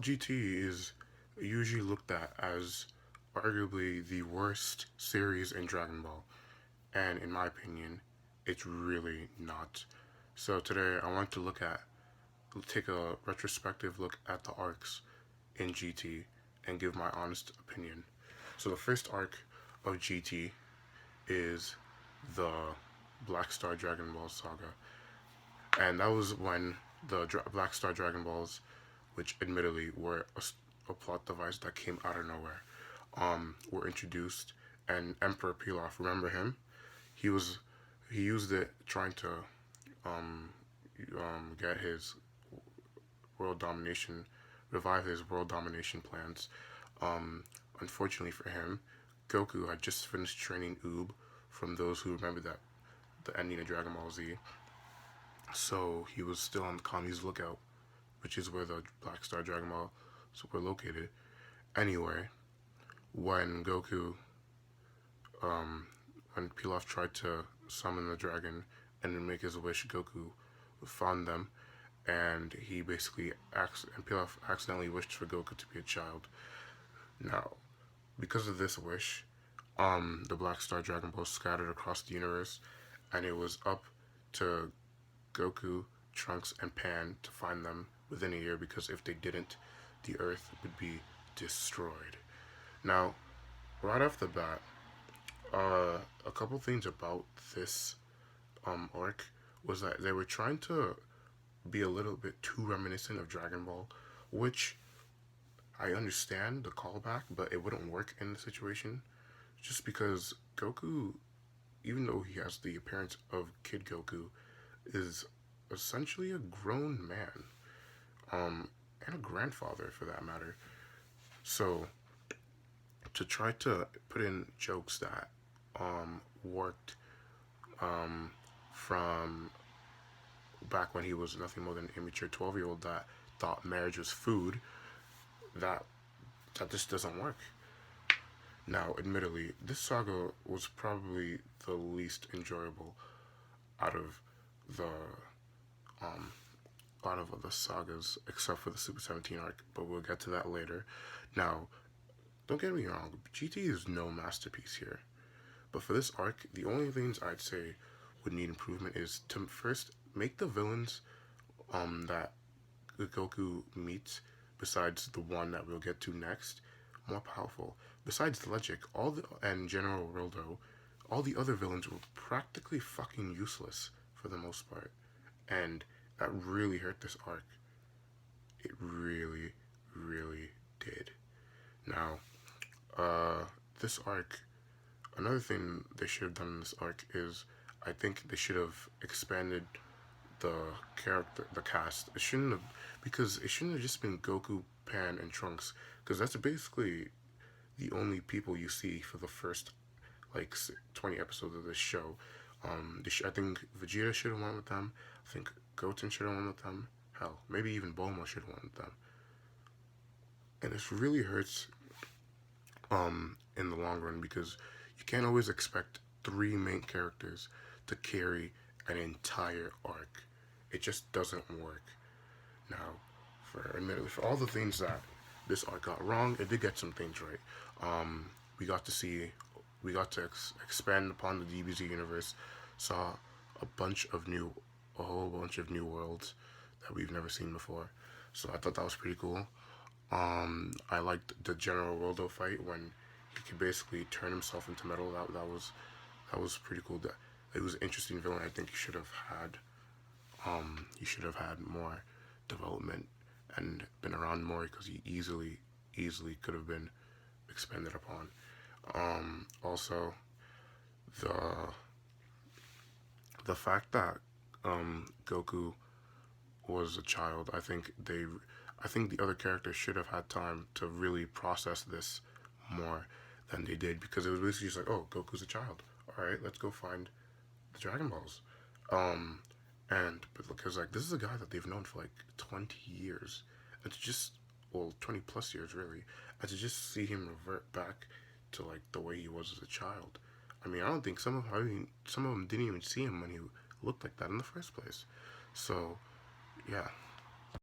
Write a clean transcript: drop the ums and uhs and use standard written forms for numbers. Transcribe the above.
GT is usually looked at as arguably the worst series in Dragon Ball, and in my opinion, it's really not. So today I want to take a retrospective look at the arcs in GT and give my honest opinion. So the first arc of GT is the Black Star Dragon Ball saga, and that was when the Black Star Dragon Balls, which admittedly were a plot device that came out of nowhere, were introduced. And Emperor Pilaf, remember him? He was he used it trying to um, get his world domination, revive his world domination plans. Um, Unfortunately for him, Goku had just finished training Oob, from those who remember that the ending of Dragon Ball Z. So he was still on the Kami's lookout, which is where the Black Star Dragon Ball were located. Anyway, when Goku, when Pilaf tried to summon the dragon and make his wish, Goku found them, and he basically and Pilaf accidentally wished for Goku to be a child. Now, because of this wish, the Black Star Dragon Balls scattered across the universe, and it was up to Goku, Trunks, and Pan to find them within a year, because if they didn't, the Earth would be destroyed. Now, right off the bat, a couple things about this arc was that they were trying to be a little bit too reminiscent of Dragon Ball, which I understand the callback, but it wouldn't work in the situation, just because Goku, even though he has the appearance of Kid Goku, is essentially a grown man, and a grandfather for that matter. So to try to put in jokes that worked from back when he was nothing more than an immature 12-year-old that thought marriage was food, that that just doesn't work. Now, admittedly, this saga was probably the least enjoyable out of the um, the sagas, except for the Super 17 arc, but we'll get to that later. Now, don't get me wrong, GT is no masterpiece here, but for this arc, the only things I'd say would need improvement is to first make the villains that Goku meets, besides the one that we'll get to next, more powerful. Besides Legic, and General Rildo, all the other villains were practically fucking useless for the most part, and that really hurt this arc. It really, really did. Now, this arc, another thing they should have done in this arc is, I think they should have expanded the cast. It shouldn't have, because it shouldn't have just been Goku, Pan, and Trunks, because that's basically the only people you see for the first like 20 episodes of this show. I think Vegeta should have went with them. I think Goten should have went with them. Hell, maybe even Bulma should have went with them. And this really hurts in the long run, because you can't always expect three main characters to carry an entire arc. It just doesn't work. Now, admittedly, for all the things that this arc got wrong, it did get some things right. We got to see, we got to expand upon the DBZ universe, saw a whole bunch of new worlds that we've never seen before. So I thought that was pretty cool. I liked the General Worldo fight when he could basically turn himself into metal. That was pretty cool. It was an interesting villain. I think he should have had more development and been around more, because he easily could have been expanded upon. Also, the fact that Goku was a child, I think the other characters should have had time to really process this more than they did, because it was basically just like, oh, Goku's a child. All right, let's go find the Dragon Balls. But because like this is a guy that they've known for like 20 years, and to just, well, 20 plus years really, and to just see him revert back to like the way he was as a child. I mean, I don't think some of them didn't even see him when he looked like that in the first place. So, yeah.